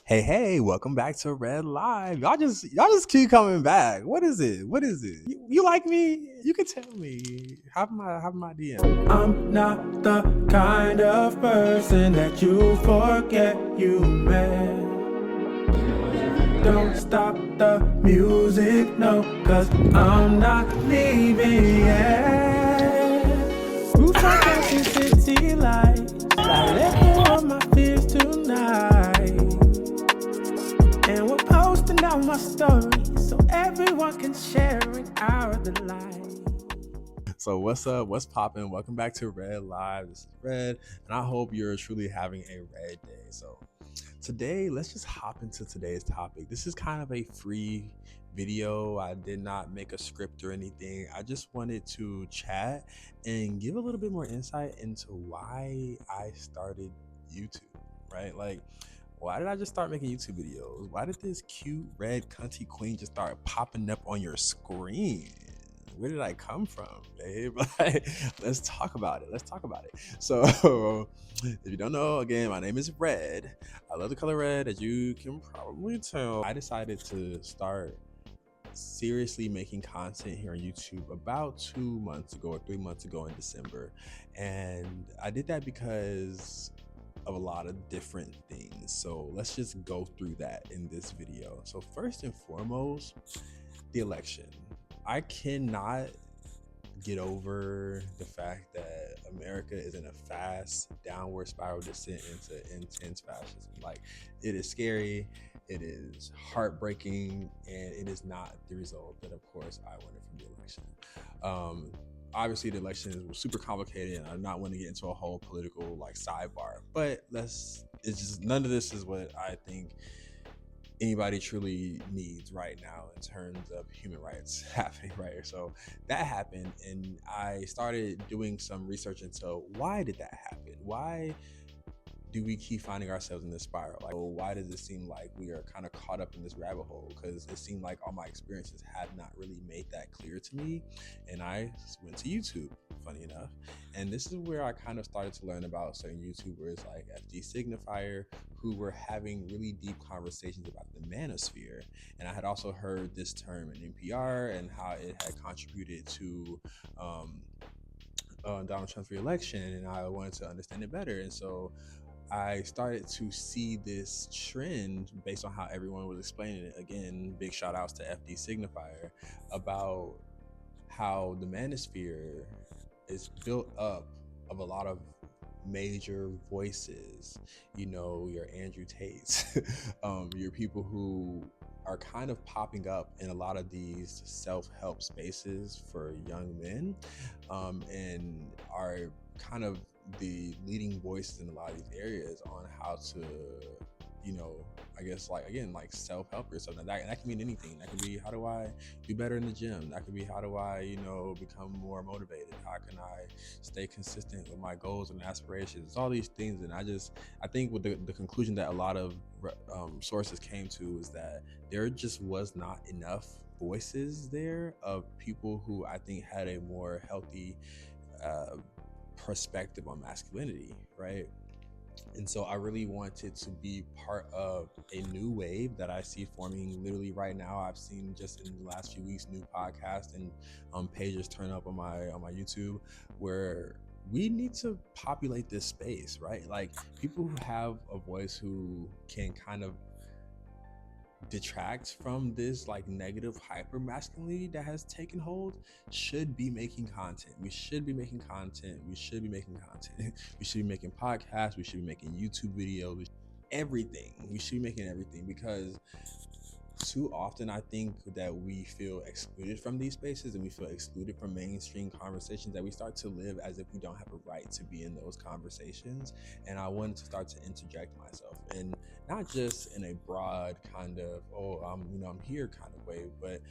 Hey, welcome back to Red Live. Y'all just keep coming back. What is it? What is it? You like me? You can tell me. Have my DM. I'm not the kind of person that you forget you met. Don't stop the music, no, cause I'm not leaving yet. Rooftop dancing city lights, I let go of my fears tonight. And we're posting down my story so everyone can share in our delight. So what's up? What's popping? Welcome back to Red Live. This is Red, and I hope you're truly having a red day. So today, let's just hop into today's topic. This is kind of a free video. I did not make a script or anything. I just wanted to chat and give a little bit more insight into why I started YouTube, right? Like, why did I just start making YouTube videos? Why did this cute red cunty queen just start popping up on your screen? Where did I come from, babe? Like, let's talk about it. So, if you don't know, again, my name is Red. I love the color red, as you can probably tell. I decided to start seriously making content here on YouTube about 2 months ago or 3 months ago in December. And I did that because of a lot of different things. So let's just go through that in this video. So first and foremost, the election. I cannot get over the fact that America is in a fast downward spiral descent into intense fascism. Like, it is scary, it is heartbreaking, and it is not the result that, of course, I wanted from the election. Obviously, the election was super complicated, and I'm not want to get into a whole political like sidebar. But it's just none of this is what I think anybody truly needs right now in terms of human rights happening, right? So that happened, and I started doing some research into why did that happen? Why do we keep finding ourselves in this spiral? Like, why does it seem like we are kind of caught up in this rabbit hole? Because it seemed like all my experiences had not really made that clear to me. And I went to YouTube, funny enough. And this is where I kind of started to learn about certain YouTubers like FD Signifier, who were having really deep conversations about the manosphere. And I had also heard this term in NPR and how it had contributed to Donald Trump's re-election, and I wanted to understand it better. And so I started to see this trend based on how everyone was explaining it. Again, big shout outs to FD Signifier about how the manosphere is built up of a lot of major voices, your Andrew Tates, your people who are kind of popping up in a lot of these self-help spaces for young men, and are kind of the leading voices in a lot of these areas on how to, I guess, like, again, like self-help or something. That can mean anything. That could be, how do I do better in the gym? That could be, how do I, become more motivated? How can I stay consistent with my goals and aspirations? All these things. And I think with the conclusion that a lot of sources came to is that there just was not enough voices there of people who I think had a more healthy perspective on masculinity, right? And so I really wanted to be part of a new wave that I see forming literally right now. I've seen just in the last few weeks new podcasts and pages turn up on my YouTube, where we need to populate this space, right? Like, people who have a voice, who can kind of detract from this like negative hyper masculinity that has taken hold, should be making content. We should be making content. We should be making content. We should be making podcasts. We should be making YouTube videos. Everything. We should be making everything, because too often I think that we feel excluded from these spaces, and we feel excluded from mainstream conversations, that we start to live as if we don't have a right to be in those conversations. And I wanted to start to interject myself, and not just in a broad kind of, I'm here kind of way, but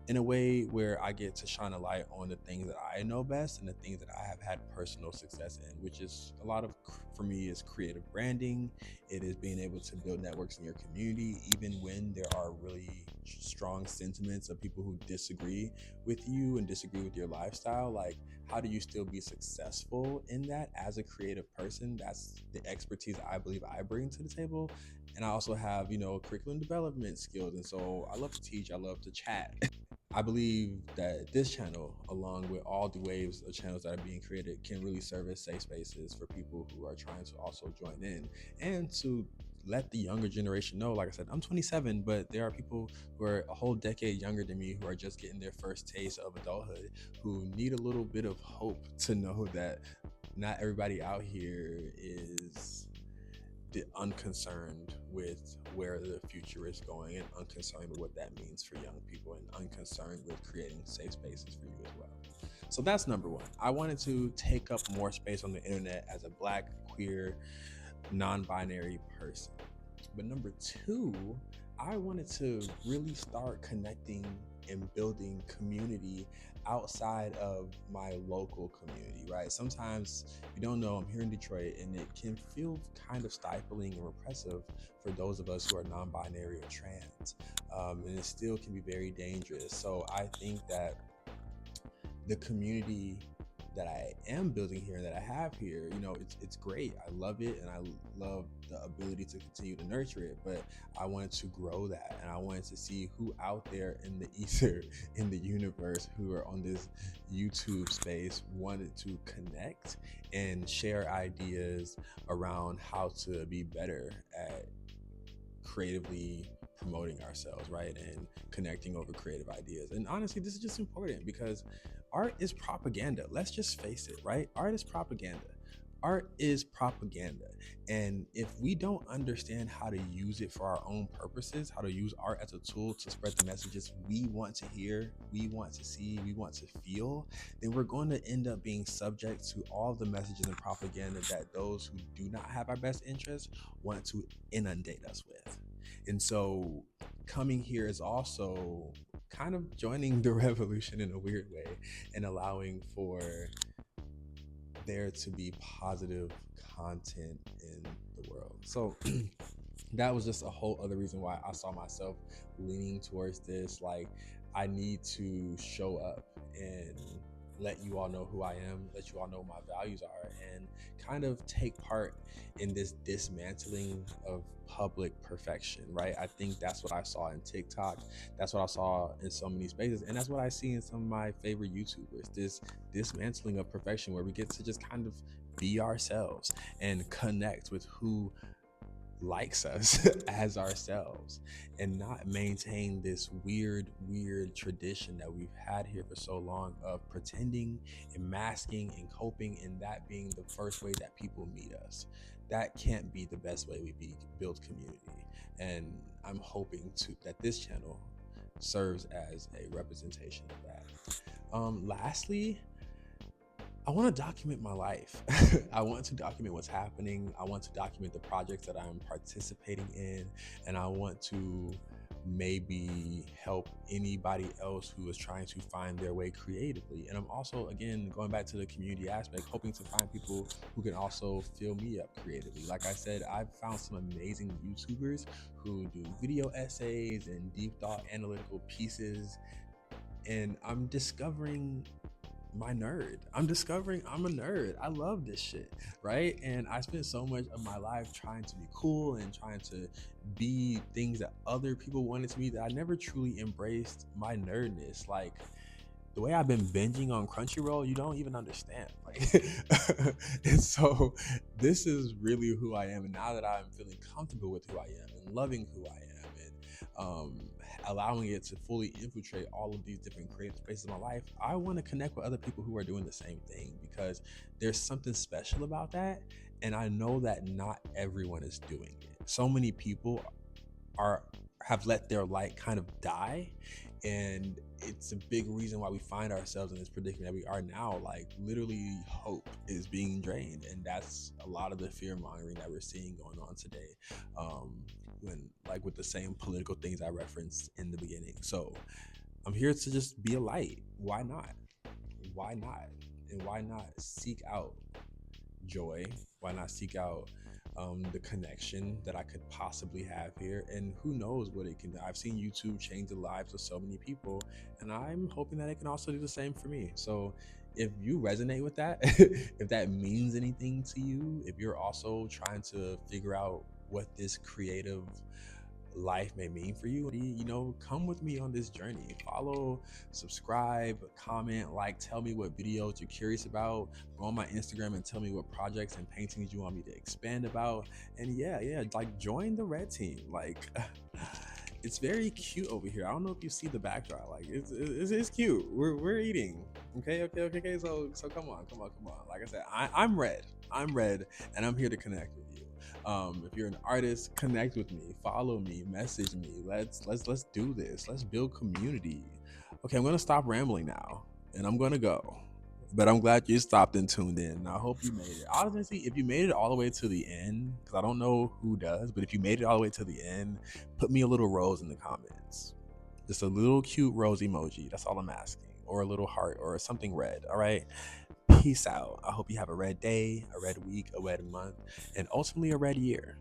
in a way where I get to shine a light on the things that I know best and the things that I have had personal success in, which is a lot of, for me, is creative branding. It is being able to build networks in your community, even when there are really strong sentiments of people who disagree with you and disagree with your lifestyle. Like, how do you still be successful in that as a creative person? That's the expertise I believe I bring to the table. And I also have, curriculum development skills. And so I love to teach, I love to chat. I believe that this channel, along with all the waves of channels that are being created, can really serve as safe spaces for people who are trying to also join in and to let the younger generation know. Like I said, I'm 27, but there are people who are a whole decade younger than me who are just getting their first taste of adulthood, who need a little bit of hope to know that not everybody out here is unconcerned with where the future is going, and unconcerned with what that means for young people, and unconcerned with creating safe spaces for you as well. So that's number one. I wanted to take up more space on the internet as a Black, queer, non-binary person. But number two, I wanted to really start connecting and building community outside of my local community, right? Sometimes, you don't know, I'm here in Detroit, and it can feel kind of stifling and repressive for those of us who are non-binary or trans, and it still can be very dangerous. So I think that the community that I am building here, that I have here, it's great. I love it, and I love the ability to continue to nurture it. But I wanted to grow that, and I wanted to see who out there in the ether, in the universe, who are on this YouTube space, wanted to connect and share ideas around how to be better at creatively promoting ourselves, right? And connecting over creative ideas. And honestly, this is just important because art is propaganda. Let's just face it, right? Art is propaganda. Art is propaganda. And if we don't understand how to use it for our own purposes, how to use art as a tool to spread the messages we want to hear, we want to see, we want to feel, then we're going to end up being subject to all the messages and propaganda that those who do not have our best interests want to inundate us with. And so coming here is also kind of joining the revolution in a weird way and allowing for there to be positive content in the world. So that was just a whole other reason why I saw myself leaning towards this. Like, I need to show up and let you all know who I am, let you all know what my values are, and kind of take part in this dismantling of public perfection, right? I think that's what I saw in TikTok. That's what I saw in so many spaces. And that's what I see in some of my favorite YouTubers, this dismantling of perfection where we get to just kind of be ourselves and connect with who likes us as ourselves, and not maintain this weird tradition that we've had here for so long of pretending and masking and coping, and that being the first way that people meet us. That can't be the best way we build community. And I'm hoping that this channel serves as a representation of that. Lastly, I want to document my life. I want to document what's happening. I want to document the projects that I'm participating in. And I want to maybe help anybody else who is trying to find their way creatively. And I'm also, again, going back to the community aspect, hoping to find people who can also fill me up creatively. Like I said, I've found some amazing YouTubers who do video essays and deep thought analytical pieces. And I'm discovering my nerd. I'm discovering I'm a nerd. I love this shit, right? And I spent so much of my life trying to be cool and trying to be things that other people wanted to be, that I never truly embraced my nerdness. Like, the way I've been binging on Crunchyroll, you don't even understand. Like, and so this is really who I am. And now that I'm feeling comfortable with who I am and loving who I am, and allowing it to fully infiltrate all of these different creative spaces in my life, I want to connect with other people who are doing the same thing, because there's something special about that. And I know that not everyone is doing it. So many people have let their light kind of die, and it's a big reason why we find ourselves in this predicament that we are now. Like, literally, hope is being drained, and that's a lot of the fear mongering that we're seeing going on today, when, like, with the same political things I referenced in the beginning. So I'm here to just be a light. Why not? Why not? And why not seek out joy? Why not seek out the connection that I could possibly have here? And who knows what it can do? I've seen YouTube change the lives of so many people, and I'm hoping that it can also do the same for me. So if you resonate with that, if that means anything to you, if you're also trying to figure out what this creative life may mean for you, come with me on this journey. Follow, subscribe, comment, like, tell me what videos you're curious about. Go on my Instagram and tell me what projects and paintings you want me to expand about. And yeah, like, join the red team. Like, it's very cute over here. I don't know if you see the backdrop. Like, it's cute. We're eating. Okay. So come on. Like I said, I'm red. And I'm here to connect with you. If you're an artist, connect with me, follow me, message me. Let's do this. Let's build community. Okay, I'm gonna stop rambling now, and I'm gonna go. But I'm glad you stopped and tuned in. I hope you made it. Honestly, if you made it all the way to the end, because I don't know who does, but if you made it all the way to the end, put me a little rose in the comments. Just a little cute rose emoji. That's all I'm asking. Or a little heart or something red. All right. Peace out. I hope you have a red day, a red week, a red month, and ultimately a red year.